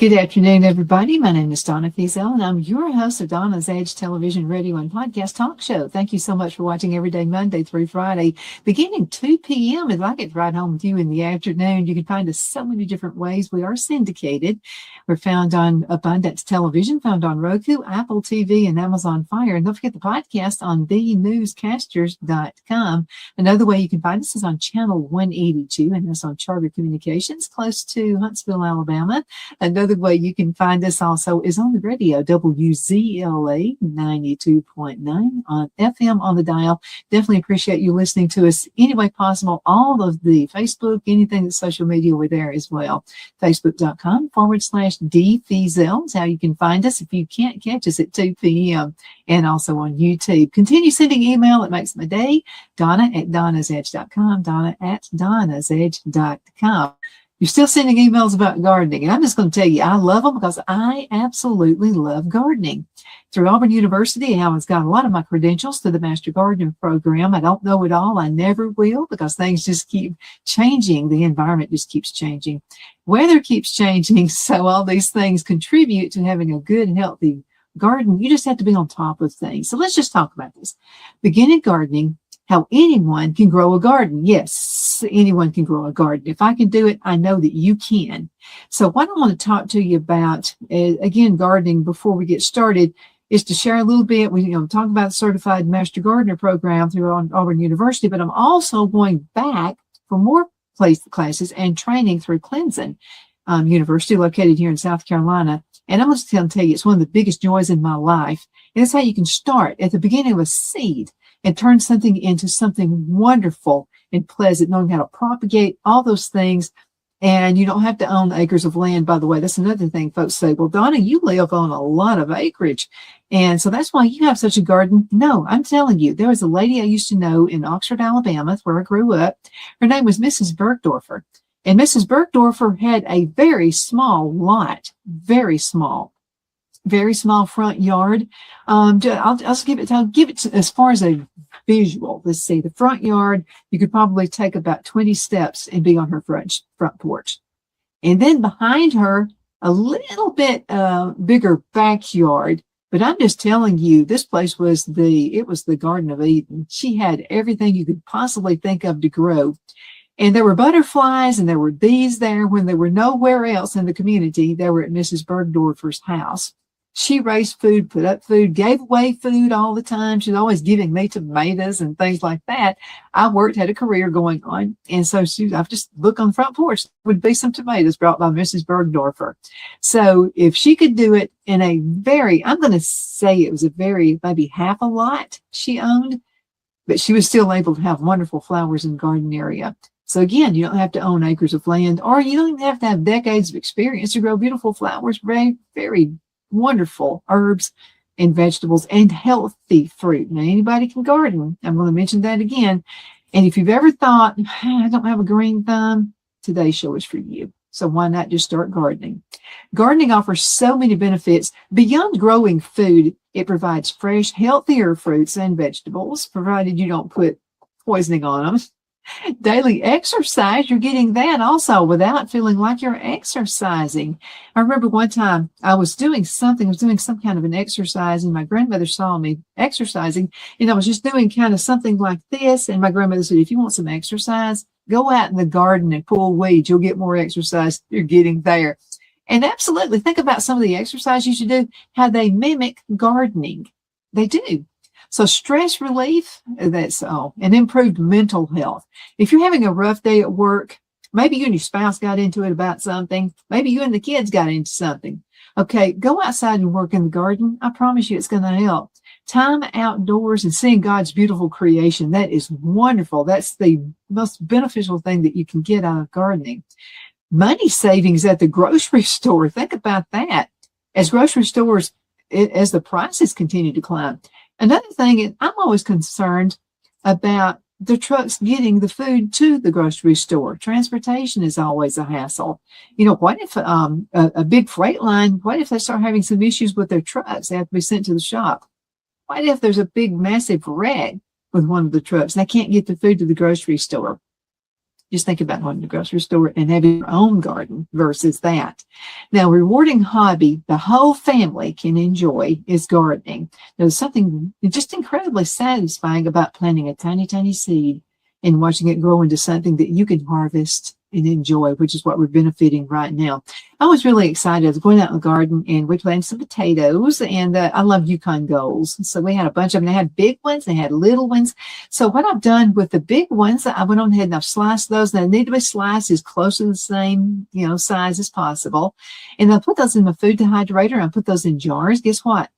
Good afternoon, everybody. My name is Donna Feazell, and I'm your host of Donna's Edge Television, Radio, and Podcast Talk Show. Thank you so much for watching every day, Monday through Friday, beginning 2 p.m. If I get to ride home with you in the afternoon, you can find us so many different ways. We are syndicated. We're found on Abundance Television, found on Roku, Apple TV, and Amazon Fire. And don't forget the podcast on thenewscasters.com. Another way you can find us is on Channel 182, and that's on Charter Communications, close to Huntsville, Alabama. Another way you can find us also is on the radio, WZLA 92.9 on FM on the dial. Definitely appreciate you listening to us any way possible. All of the Facebook, anything that's social media, we're there as well. Facebook.com/DFeazell is how you can find us if you can't catch us at 2 p.m. and also on YouTube. Continue sending email. It makes my day. Donna@donnasedge.com, Donna@donnasedge.com. You're still sending emails about gardening, and I'm just going to tell you, I love them because I absolutely love gardening. Through Auburn University, I was got a lot of my credentials to the Master Gardener program. I don't know it all. I never will, because things just keep changing. The environment just keeps changing. Weather keeps changing, so all these things contribute to having a good, healthy garden. You just have to be on top of things. So let's just talk about this. Beginning gardening, how anyone can grow a garden. Yes, anyone can grow a garden. If I can do it, I know that you can. So what I want to talk to you about, again, gardening before we get started, is to share a little bit. We talk about the Certified Master Gardener program through Auburn University, but I'm also going back for more classes and training through Clemson University, located here in South Carolina. And I'm just going to tell you, it's one of the biggest joys in my life. And it's how you can start at the beginning of a seed and turn something into something wonderful and pleasant, knowing how to propagate all those things. And you don't have to own acres of land, by the way. That's another thing folks say, well, Donna, you live on a lot of acreage, and so that's why you have such a garden. No, I'm telling you, there was a lady I used to know in Oxford, Alabama, where I grew up. Her name was Mrs. Bergdorfer. And Mrs. Bergdorfer had a very small lot, very small front yard. I'll give it as far as a visual. Let's see, the front yard, you could probably take about 20 steps and be on her front porch. And then behind her, a little bit bigger backyard. But I'm just telling you, this place was the Garden of Eden. She had everything you could possibly think of to grow. And there were butterflies and there were bees there when there were nowhere else in the community. They were at Mrs. Bergdorfer's house. She raised food, put up food, gave away food all the time. She was always giving me tomatoes and things like that. I had a career going on. And so I've just look on the front porch, there would be some tomatoes brought by Mrs. Bergdorfer. So if she could do it in I'm going to say it was maybe half a lot she owned, but she was still able to have wonderful flowers in the garden area. So again, you don't have to own acres of land, or you don't even have to have decades of experience to grow beautiful flowers, very, very wonderful herbs and vegetables and healthy fruit. Now, anybody can garden. I'm going to mention that again. And if you've ever thought, I don't have a green thumb, today's show is for you. So why not just start gardening? Gardening offers so many benefits. Beyond growing food, it provides fresh, healthier fruits and vegetables, provided you don't put poisoning on them. Daily exercise, you're getting that also without feeling like you're exercising. I remember one time I was doing some kind of an exercise, and my grandmother saw me exercising, and I was just doing kind of something like this. And my grandmother said, if you want some exercise, go out in the garden and pull weeds. You'll get more exercise. You're getting there. And absolutely, think about some of the exercise you should do, how they mimic gardening. They do. So stress relief, that's all, and improved mental health. If you're having a rough day at work, maybe you and your spouse got into it about something. Maybe you and the kids got into something. Okay, go outside and work in the garden. I promise you it's going to help. Time outdoors and seeing God's beautiful creation, that is wonderful. That's the most beneficial thing that you can get out of gardening. money savings at the grocery store. Think about that. As grocery stores, as the prices continue to climb. Another thing is I'm always concerned about the trucks getting the food to the grocery store. Transportation is always a hassle. What if a big freight line, what if they start having some issues with their trucks? They have to be sent to the shop. What if there's a big, massive wreck with one of the trucks? They can't get the food to the grocery store. Just think about going to the grocery store and having your own garden versus that. Now, rewarding hobby the whole family can enjoy is gardening. There's something just incredibly satisfying about planting a tiny, tiny seed and watching it grow into something that you can harvest and enjoy, which is what we're benefiting right now. I was really excited. I was going out in the garden and we planted some potatoes, and I love Yukon Golds. So we had a bunch of them. They had big ones, they had little ones. So what I've done with the big ones, I went on ahead and I've sliced those. They need to be sliced as close to the same, size as possible. And I put those in my food dehydrator. I put those in jars. Guess what?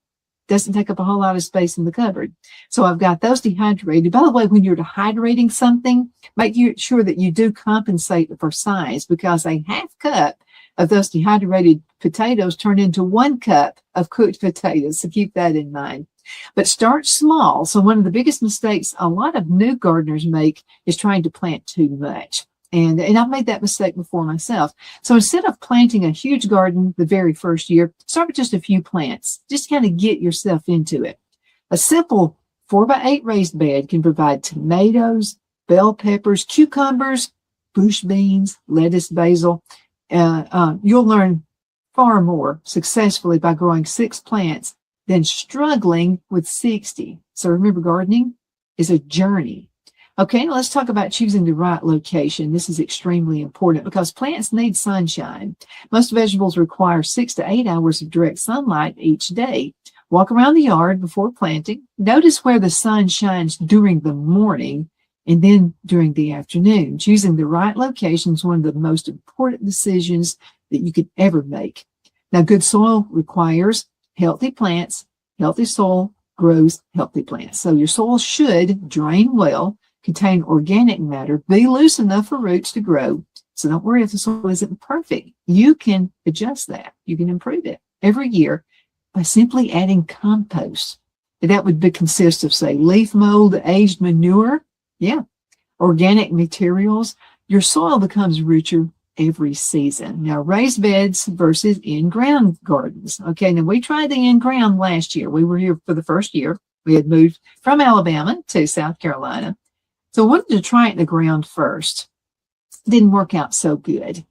Doesn't take up a whole lot of space in the cupboard. So I've got those dehydrated. By the way, when you're dehydrating something, make sure that you do compensate for size, because a half cup of those dehydrated potatoes turn into 1 cup of cooked potatoes. So keep that in mind. But start small. So one of the biggest mistakes a lot of new gardeners make is trying to plant too much. And I've made that mistake before myself. So instead of planting a huge garden the very first year, start with just a few plants. Just kind of get yourself into it. A simple 4x8 raised bed can provide tomatoes, bell peppers, cucumbers, bush beans, lettuce, basil. You'll learn far more successfully by growing 6 plants than struggling with 60. So remember, gardening is a journey. Okay, now let's talk about choosing the right location. This is extremely important because plants need sunshine. Most vegetables require 6 to 8 hours of direct sunlight each day. Walk around the yard before planting. Notice where the sun shines during the morning and then during the afternoon. Choosing the right location is one of the most important decisions that you could ever make. Now, good soil requires healthy plants. Healthy soil grows healthy plants. So your soil should drain well, contain organic matter, be loose enough for roots to grow. So don't worry if the soil isn't perfect. You can adjust that. You can improve it every year by simply adding compost. That would consist of, say, leaf mold, aged manure, organic materials. Your soil becomes richer every season. Now, raised beds versus in-ground gardens. Okay, now we tried the in-ground last year. We were here for the first year. We had moved from Alabama to South Carolina. So I wanted to try it in the ground first. Didn't work out so good.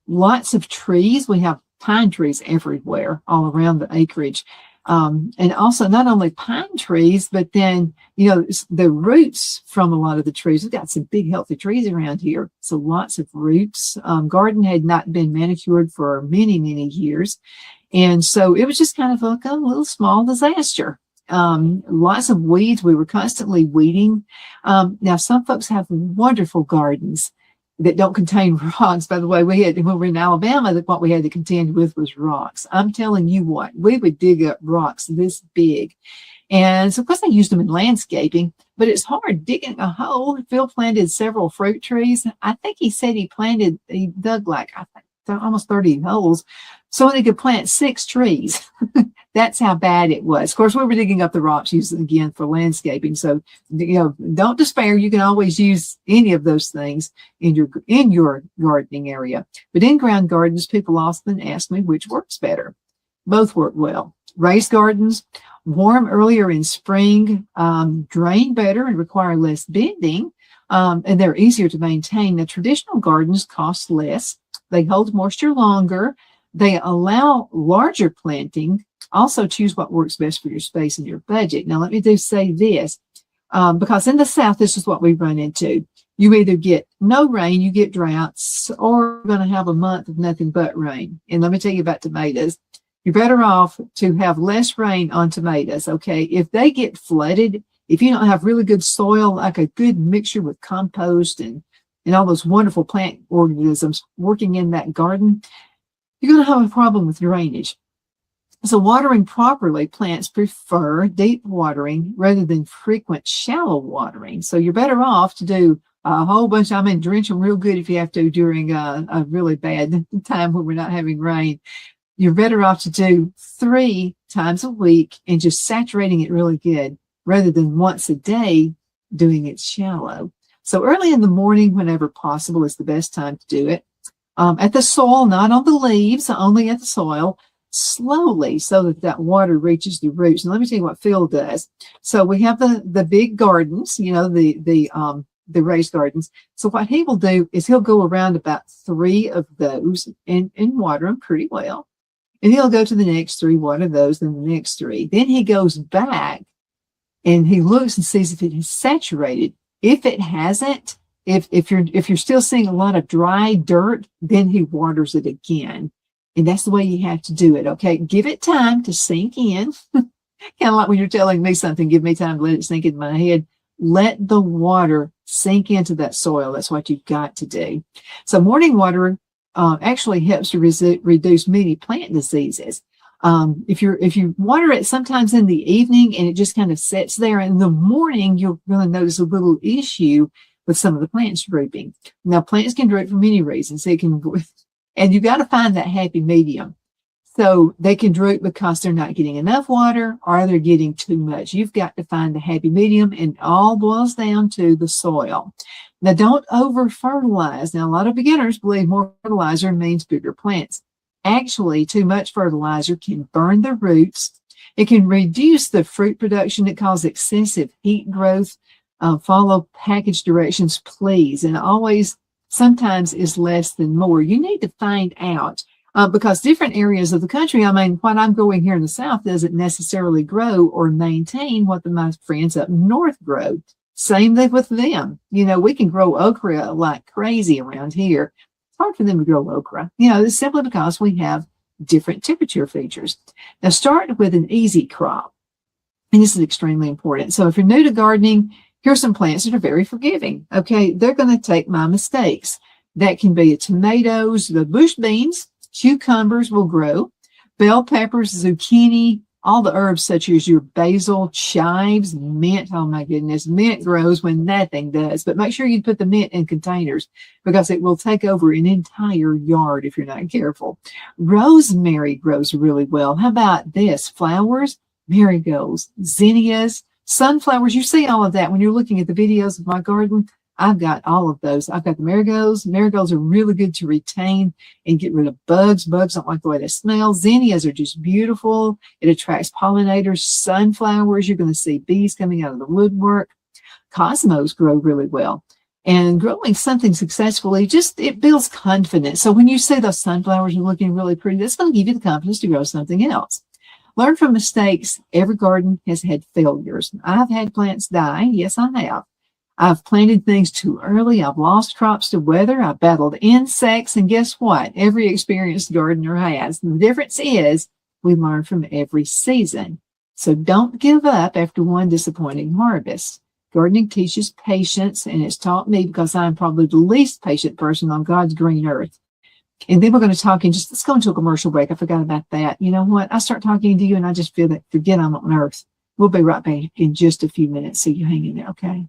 Lots of trees. We have pine trees everywhere, all around the acreage. And also not only pine trees, but then, the roots from a lot of the trees. We've got some big, healthy trees around here. So lots of roots. Garden had not been manicured for many, many years. And so it was just kind of like a little small disaster. Lots of weeds. We were constantly weeding. Now, some folks have wonderful gardens that don't contain rocks. By the way, when we were in Alabama, what we had to contend with was rocks. I'm telling you what, we would dig up rocks this big. And so, of course, I used them in landscaping, but it's hard digging a hole. Phil planted several fruit trees. I think he said he dug almost 30 holes so they could plant 6 trees. That's how bad it was. Of course, we were digging up the rocks, using again for landscaping. So, don't despair. You can always use any of those things in your gardening area. But in ground gardens, people often ask me which works better. Both work well. Raised gardens, warm earlier in spring, drain better and require less bending, and they're easier to maintain. The traditional gardens cost less. They hold moisture longer. They allow larger planting. Also choose what works best for your space and your budget. Now, let me say this, because in the South, this is what we run into. You either get no rain, you get droughts, or you're going to have a month of nothing but rain. And let me tell you about tomatoes. You're better off to have less rain on tomatoes, okay? If they get flooded, if you don't have really good soil, like a good mixture with compost and all those wonderful plant organisms working in that garden, you're going to have a problem with drainage. So watering properly, plants prefer deep watering rather than frequent shallow watering. So you're better off to do a whole bunch. I mean, drench them real good if you have to during a really bad time when we're not having rain. You're better off to do 3 times a week and just saturating it really good rather than once a day doing it shallow. So early in the morning, whenever possible, is the best time to do it. At the soil, not on the leaves, only at the soil, slowly so that that water reaches the roots. And let me tell you what Phil does. So we have the big gardens, you know, the raised gardens. So what he will do is he'll go around about 3 of those and water them pretty well. And he'll go to the next 3, water those, then the next 3. Then he goes back and he looks and sees if it is saturated. If it hasn't, if you're still seeing a lot of dry dirt, then he waters it again. And that's the way you have to do it. Okay. Give it time to sink in. Kind of like when you're telling me something, give me time to let it sink in my head. Let the water sink into that soil. That's what you've got to do. So morning watering actually helps to reduce many plant diseases. If you water it sometimes in the evening and it just kind of sits there in the morning, you're going to notice a little issue with some of the plants drooping. Now, plants can droop for many reasons. They can, and you got to find that happy medium. So they can droop because they're not getting enough water or they're getting too much. You've got to find the happy medium, and it all boils down to the soil. Now, don't over fertilize. Now, a lot of beginners believe more fertilizer means bigger plants. Actually, too much fertilizer can burn the roots. It can reduce the fruit production. It causes excessive heat growth. Follow package directions, please. And always, sometimes is less than more. You need to find out because different areas of the country, I mean, what I'm growing here in the South doesn't necessarily grow or maintain what my friends up north grow. Same thing with them. You know, we can grow okra like crazy around here. It's hard for them to grow okra. You know, it's simply because we have different temperature features. Now, start with an easy crop. And this is extremely important. So if you're new to gardening, here's some plants that are very forgiving. Okay, they're going to take my mistakes. That can be tomatoes, the bush beans, cucumbers will grow, bell peppers, zucchini, all the herbs such as your basil, chives, mint. Oh my goodness, mint grows when nothing does. But make sure you put the mint in containers because it will take over an entire yard if you're not careful. Rosemary grows really well. How about this? Flowers, marigolds, zinnias, sunflowers. You see all of that when you're looking at the videos of my garden. I've got all of those. I've got the marigolds. Marigolds are really good to retain and get rid of bugs. Bugs don't like the way they smell. Zinnias are just beautiful. It attracts pollinators. Sunflowers, you're going to see bees coming out of the woodwork. Cosmos grow really well. And growing something successfully, it builds confidence. So when you see those sunflowers are looking really pretty, that's going to give you the confidence to grow something else. Learn from mistakes. Every garden has had failures. I've had plants die. Yes, I have. I've planted things too early. I've lost crops to weather. I've battled insects. And guess what? Every experienced gardener has. And the difference is we learn from every season. So don't give up after one disappointing harvest. Gardening teaches patience, and it's taught me because I'm probably the least patient person on God's green earth. And then we're going to talk let's go into a commercial break. I forgot about that. You know what? I start talking to you and I just forget I'm on earth. We'll be right back in just a few minutes. So you hang in there, okay?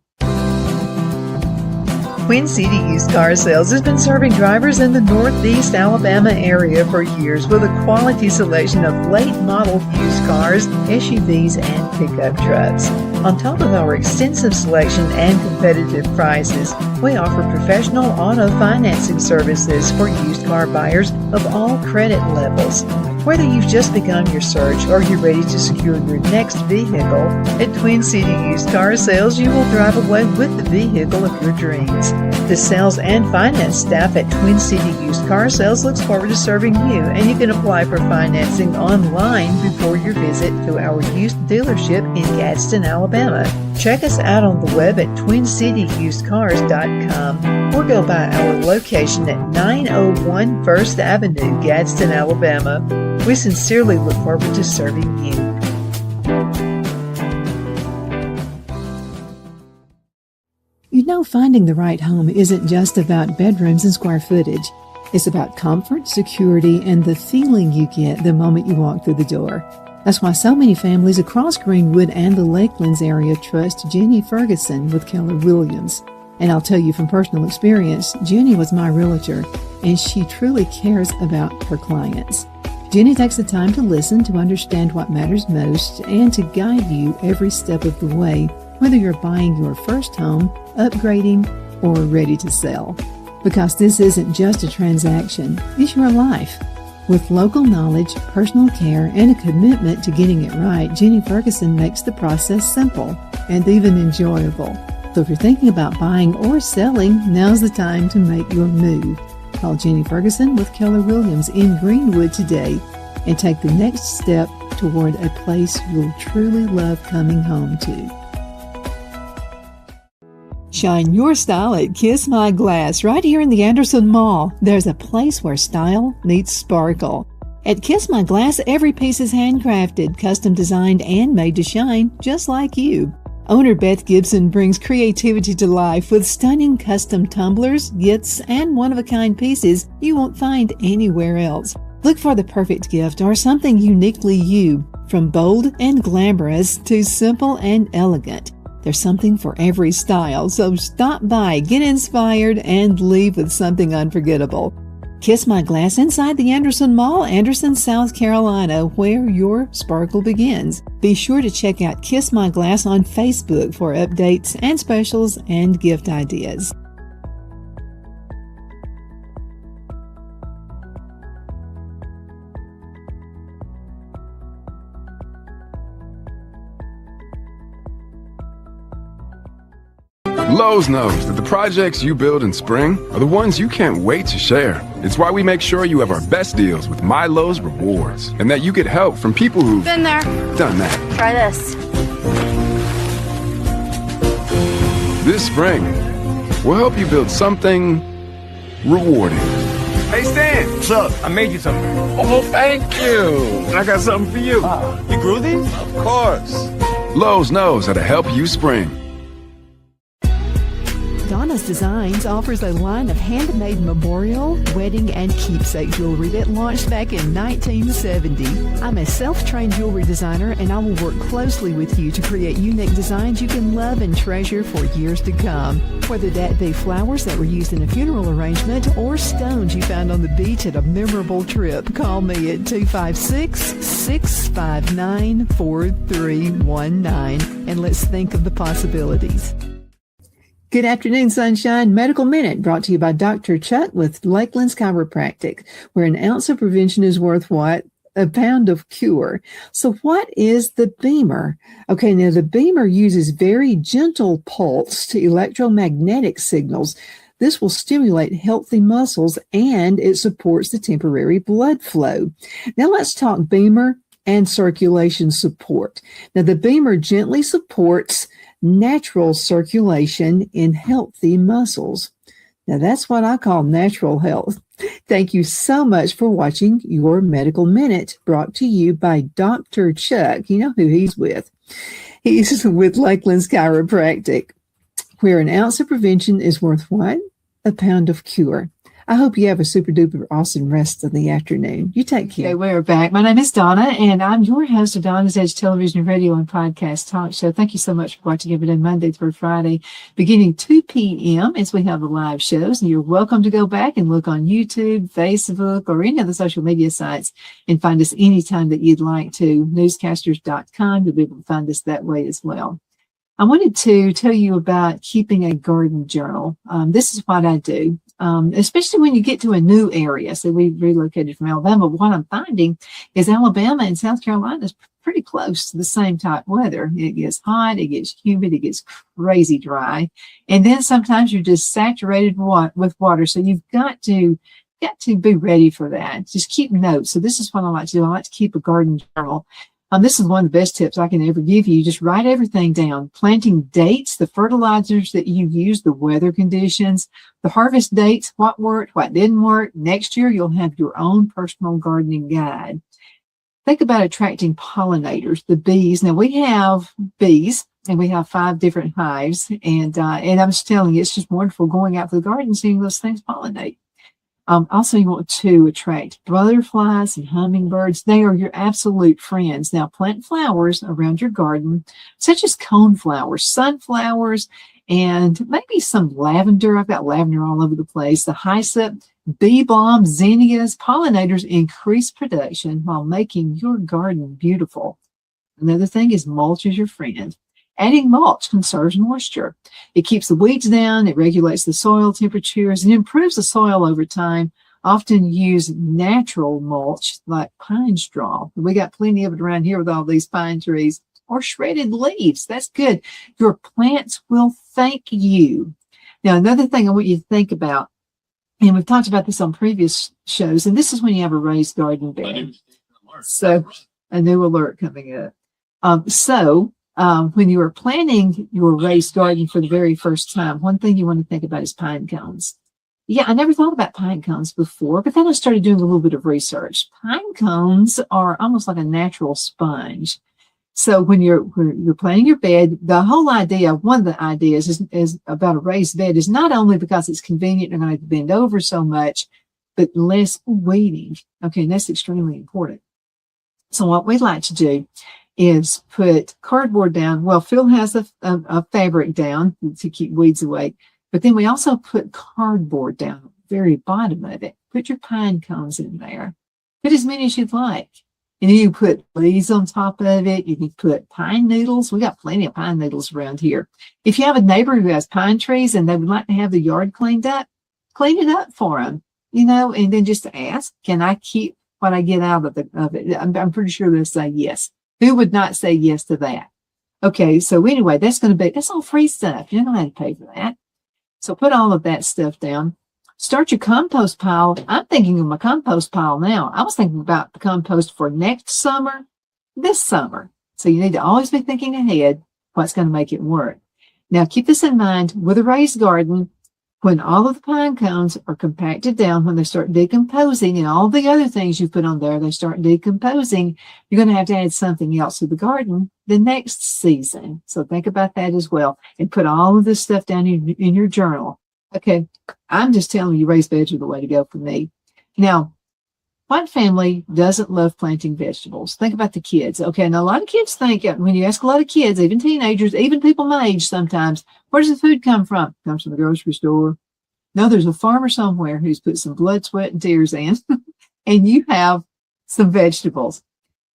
Twin City Used Car Sales has been serving drivers in the Northeast Alabama area for years with a quality selection of late model used cars, SUVs, and pickup trucks. On top of our extensive selection and competitive prices, we offer professional auto financing services for used car buyers of all credit levels. Whether you've just begun your search or you're ready to secure your next vehicle, at Twin City Used Car Sales, you will drive away with the vehicle of your dreams. The sales and finance staff at Twin City Used Car Sales looks forward to serving you, and you can apply for financing online before your visit to our used dealership in Gadsden, Alabama. Check us out on the web at twincityusedcars.com or go by our location at 901 First Avenue, Gadsden, Alabama. We sincerely look forward to serving you. You know, finding the right home isn't just about bedrooms and square footage. It's about comfort, security, and the feeling you get the moment you walk through the door. That's why so many families across Greenwood and the Lakelands area trust Jenny Ferguson with Keller Williams. And I'll tell you from personal experience, Jenny was my realtor, and she truly cares about her clients. Jenny takes the time to listen, to understand what matters most, and to guide you every step of the way, whether you're buying your first home, upgrading, or ready to sell. Because this isn't just a transaction, it's your life. With local knowledge, personal care, and a commitment to getting it right, Jenny Ferguson makes the process simple and even enjoyable. So if you're thinking about buying or selling, now's the time to make your move. Call Jenny Ferguson with Keller Williams in Greenwood today and take the next step toward a place you'll truly love coming home to. Shine your style at Kiss My Glass right here in the Anderson Mall. There's a place where style meets sparkle. At Kiss My Glass, every piece is handcrafted, custom designed, and made to shine just like you. Owner Beth Gibson brings creativity to life with stunning custom tumblers, gifts, and one-of-a-kind pieces you won't find anywhere else. Look for the perfect gift or something uniquely you, from bold and glamorous to simple and elegant. There's something for every style, so stop by, get inspired, and leave with something unforgettable. Kiss My Glass inside the Anderson Mall, Anderson, South Carolina, where your sparkle begins. Be sure to check out Kiss My Glass on Facebook for updates and specials and gift ideas. Lowe's knows that the projects you build in spring are the ones you can't wait to share. It's why we make sure you have our best deals with My Lowe's Rewards, and that you get help from people who've been there, done that. Try this. This spring, we'll help you build something rewarding. Hey, Stan. What's up? I made you something. Oh, thank you. And I got something for you. You grew these? Of course. Lowe's knows how to help you spring. Donna's Designs offers a line of handmade memorial, wedding, and keepsake jewelry that launched back in 1970. I'm a self-trained jewelry designer, and I will work closely with you to create unique designs you can love and treasure for years to come. Whether that be flowers that were used in a funeral arrangement or stones you found on the beach at a memorable trip, call me at 256-659-4319, and let's think of the possibilities. Good afternoon, Sunshine. Medical Minute brought to you by Dr. Chuck with Lakeland's Chiropractic, where an ounce of prevention is worth what? A pound of cure. So what is the Beamer? Okay, now the Beamer uses very gentle pulse to electromagnetic signals. This will stimulate healthy muscles, and it supports the temporary blood flow. Now let's talk Beamer and circulation support. Now the Beamer gently supports natural circulation in healthy muscles. Now that's what I call natural health. Thank you so much for watching your Medical Minute, brought to you by Dr. Chuck. You know who he's with. He's with Lakeland's Chiropractic, where an ounce of prevention is worth what? A pound of cure. I hope you have a super duper awesome rest of the afternoon. You take care. Okay, we're back. My name is Donna, and I'm your host of Donna's Edge Television, Radio, and Podcast Talk Show. Thank you so much for watching every day, Monday through Friday, beginning 2 p.m. as we have the live shows. And you're welcome to go back and look on YouTube, Facebook, or any of the social media sites and find us anytime that you'd like to. Newscasters.com. You'll be able to find us that way as well. I wanted to tell you about keeping a garden journal. This is what I do. Especially when you get to a new area. So we relocated from Alabama. What I'm finding is Alabama and South Carolina is pretty close to the same type weather. It gets hot, it gets humid, it gets crazy dry. And then sometimes you're just saturated with water. So you've got to be ready for that. Just keep notes. So this is what I like to do. I like to keep a garden journal. This is one of the best tips I can ever give you. Just write everything down. Planting dates, the fertilizers that you use, the weather conditions, the harvest dates, what worked, what didn't work. Next year, you'll have your own personal gardening guide. Think about attracting pollinators, the bees. Now, we have bees, and we have 5 different hives. And I'm just telling you, it's just wonderful going out to the garden and seeing those things pollinate. Also, you want to attract butterflies and hummingbirds. They are your absolute friends. Now, plant flowers around your garden, such as coneflowers, sunflowers, and maybe some lavender. I've got lavender all over the place. The hyssop, bee balm, zinnias, pollinators increase production while making your garden beautiful. Another thing is mulch is your friend. Adding mulch conserves moisture. It keeps the weeds down, it regulates the soil temperatures, and improves the soil over time. Often use natural mulch like pine straw. We got plenty of it around here with all these pine trees, or shredded leaves. That's good. Your plants will thank you. Now, another thing I want you to think about, and we've talked about this on previous shows, and this is when you have a raised garden bed. So, a new alert coming up. When you are planning your raised garden for the very first time, one thing you want to think about is pine cones. Yeah, I never thought about pine cones before, but then I started doing a little bit of research. Pine cones are almost like a natural sponge. So when you're planning your bed, the whole idea, one of the ideas is about a raised bed is not only because it's convenient and I have to bend over so much, but less weeding. Okay, and that's extremely important. So what we'd like to do is put cardboard down. Well, Phil has a fabric down to keep weeds away, but then we also put cardboard down at the very bottom of it. Put your pine cones in there. Put as many as you'd like. And then you put leaves on top of it. You can put pine needles. We got plenty of pine needles around here. If you have a neighbor who has pine trees and they would like to have the yard cleaned up, clean it up for them, and then just ask, can I keep what I get out of it? I'm pretty sure they'll say yes. Who would not say yes to that? Okay, so anyway, that's all free stuff. You don't have to pay for that. So put all of that stuff down. Start your compost pile. I'm thinking of my compost pile now. I was thinking about the compost for next summer, this summer. So you need to always be thinking ahead what's going to make it work. Now, keep this in mind with a raised garden. When all of the pine cones are compacted down, when they start decomposing and all the other things you put on there, they start decomposing, you're going to have to add something else to the garden the next season. So think about that as well and put all of this stuff down in your journal. Okay, I'm just telling you, raised beds are the way to go for me. Now, what family doesn't love planting vegetables? Think about the kids. Okay, now a lot of kids think, when you ask a lot of kids, even teenagers, even people my age sometimes, where does the food come from? It comes from the grocery store. No, there's a farmer somewhere who's put some blood, sweat, and tears in, and you have some vegetables.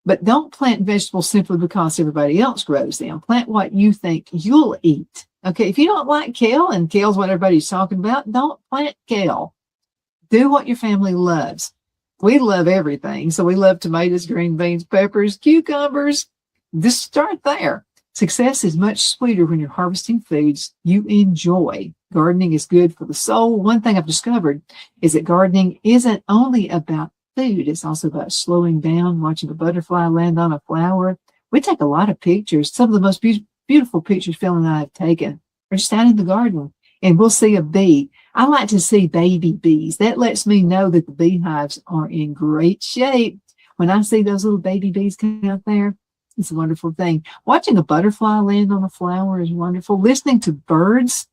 But don't plant vegetables simply because everybody else grows them. Plant what you think you'll eat. Okay, if you don't like kale, and kale's what everybody's talking about, don't plant kale. Do what your family loves. We love everything. So we love tomatoes, green beans, peppers, cucumbers. Just start there. Success is much sweeter when you're harvesting foods you enjoy. Gardening is good for the soul. One thing I've discovered is that gardening isn't only about food. It's also about slowing down, watching a butterfly land on a flower. We take a lot of pictures. Some of the most beautiful pictures Phil and I have taken are just out in the garden, and we'll see a bee. I like to see baby bees. That lets me know that the beehives are in great shape. When I see those little baby bees coming out there, it's a wonderful thing. Watching a butterfly land on a flower is wonderful. Listening to birds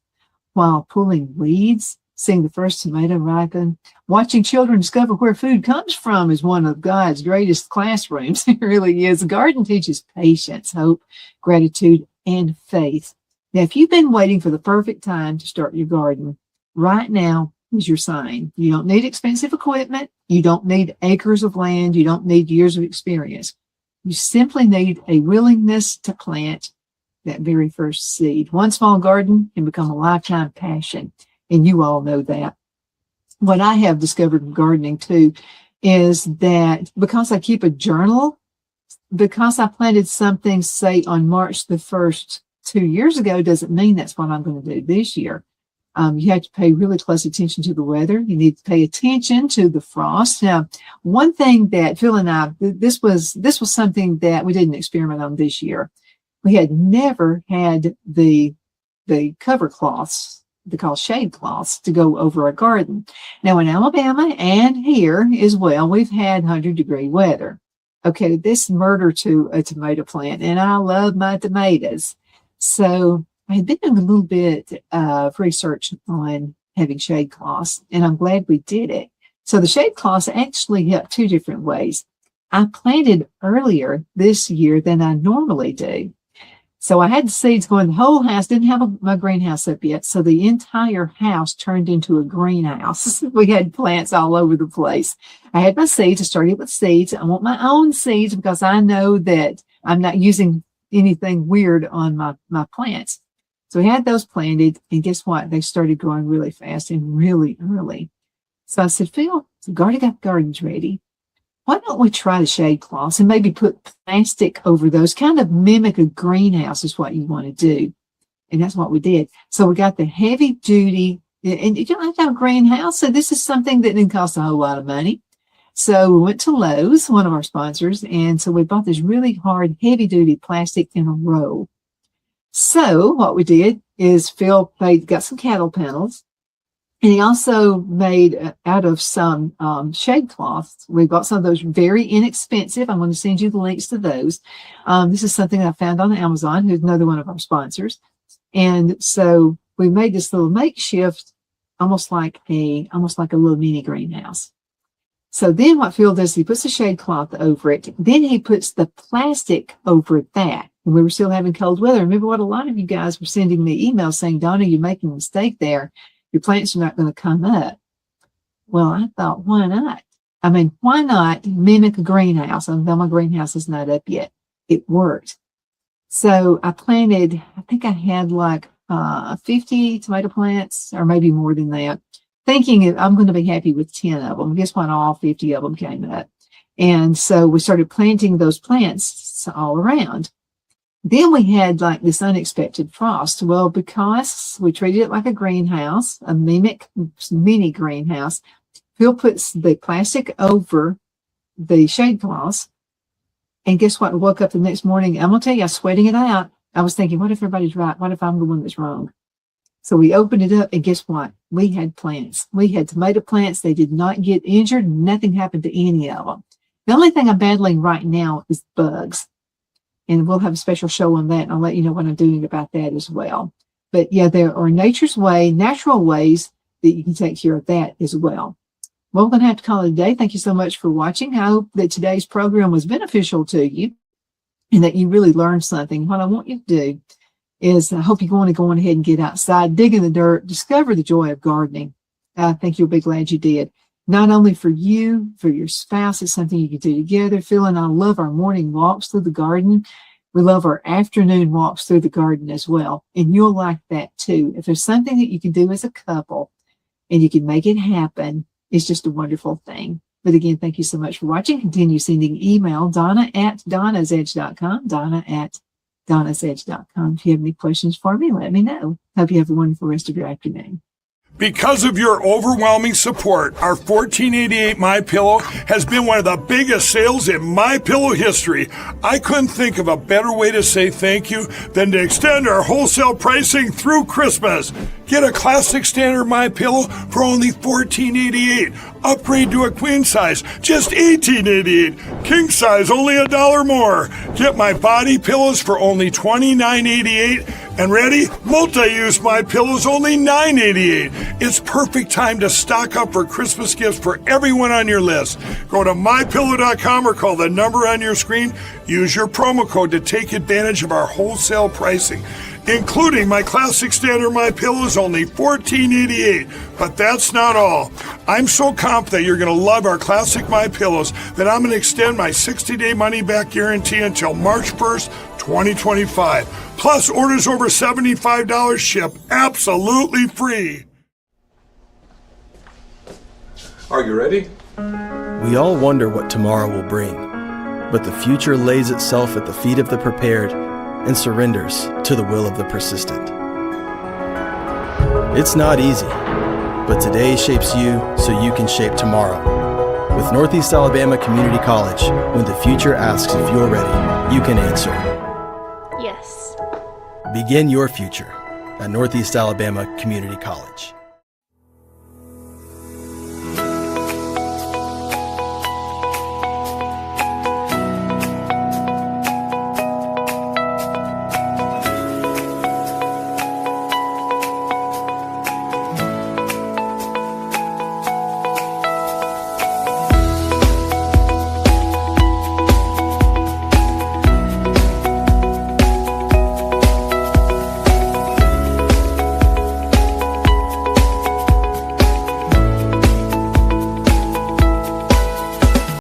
while pulling weeds, seeing the first tomato ripen, watching children discover where food comes from is one of God's greatest classrooms. It really is. The garden teaches patience, hope, gratitude, and faith. Now, if you've been waiting for the perfect time to start your garden, right now is your sign. You don't need expensive equipment. You don't need acres of land. You don't need years of experience. You simply need a willingness to plant that very first seed. One small garden can become a lifetime passion, and you all know that. What I have discovered in gardening too is that because I keep a journal, because I planted something, say, on March the 1st 2 years ago, doesn't mean that's what I'm going to do this year. You have to pay really close attention to the weather. You need to pay attention to the frost. Now, one thing that Phil and I, this was something that we didn't experiment on this year. We had never had the cover cloths, they're called shade cloths, to go over our garden. Now, in Alabama and here as well, we've had 100-degree weather. Okay, this murder to a tomato plant, and I love my tomatoes. So I had been doing a little bit of research on having shade cloths, and I'm glad we did it. So the shade cloths actually help two different ways. I planted earlier this year than I normally do. So I had the seeds going. The whole house didn't have my greenhouse up yet. So the entire house turned into a greenhouse. We had plants all over the place. I had my seeds. I started with seeds. I want my own seeds because I know that I'm not using anything weird on my plants. So we had those planted, and guess what? They started growing really fast and really early. So I said, Phil, we've already got the gardens ready. Why don't we try the shade cloths and maybe put plastic over those, kind of mimic a greenhouse is what you want to do. And that's what we did. So we got the heavy duty, and you don't have to have a greenhouse. So this is something that didn't cost a whole lot of money. So we went to Lowe's, one of our sponsors. And so we bought this really hard, heavy duty plastic in a row. So what we did is Phil got some cattle panels. And he also made out of some shade cloths. We bought some of those very inexpensive. I'm going to send you the links to those. This is something I found on Amazon, who's another one of our sponsors. And so we made this little makeshift, almost like a little mini greenhouse. So then what Phil does, he puts the shade cloth over it. Then he puts the plastic over that. And we were still having cold weather. Remember what a lot of you guys were sending me emails saying, Donna, you're making a mistake there. Your plants are not going to come up. Well, I thought, why not? I mean, why not mimic a greenhouse? Although my greenhouse is not up yet. It worked. So I planted, I think I had like 50 tomato plants, or maybe more than that, thinking I'm going to be happy with 10 of them. Guess what? All 50 of them came up. And so we started planting those plants all around. Then we had like this unexpected frost. Well, because we treated it like a greenhouse, a mini greenhouse, Phil puts the plastic over the shade cloths. And guess what? I woke up the next morning. I'm going to tell you, I was sweating it out. I was thinking, what if everybody's right? What if I'm the one that's wrong? So we opened it up, and guess what? We had plants. We had tomato plants. They did not get injured. Nothing happened to any of them. The only thing I'm battling right now is bugs. And we'll have a special show on that, and I'll let you know what I'm doing about that as well. But yeah, there are natural ways that you can take care of that as well. Well, we're going to have to call it a day. Thank you so much for watching. I hope that today's program was beneficial to you and that you really learned something. What I want you to do is I hope you want to go on ahead and get outside, dig in the dirt, discover the joy of gardening. I think you'll be glad you did. Not only for you, for your spouse, it's something you can do together. Phil and I love our morning walks through the garden. We love our afternoon walks through the garden as well. And you'll like that too. If there's something that you can do as a couple and you can make it happen, it's just a wonderful thing. But again, thank you so much for watching. Continue sending email, Donna@donnasedge.com, Donna@donnasedge.com. If you have any questions for me, let me know. Hope you have a wonderful rest of your afternoon. Because of your overwhelming support, our $14.88 MyPillow has been one of the biggest sales in MyPillow history. I couldn't think of a better way to say thank you than to extend our wholesale pricing through Christmas. Get a classic standard MyPillow for only $14.88. Upgrade to a queen size, just $18.88. King size, only $1 more. Get my body pillows for only $29.88. And ready? Multi-use MyPillows, only $9.88. It's perfect time to stock up for Christmas gifts for everyone on your list. Go to MyPillow.com or call the number on your screen. Use your promo code to take advantage of our wholesale pricing. Including my classic standard MyPillows, only $14.88. But that's not all. I'm so confident you're going to love our classic MyPillows that I'm going to extend my 60-day money-back guarantee until March 1st, 2025. Plus, orders over $75 ship absolutely free. Are you ready? We all wonder what tomorrow will bring, but the future lays itself at the feet of the prepared and surrenders to the will of the persistent. It's not easy, but today shapes you so you can shape tomorrow. With Northeast Alabama Community College, when the future asks if you're ready, you can answer. Yes. Begin your future at Northeast Alabama Community College.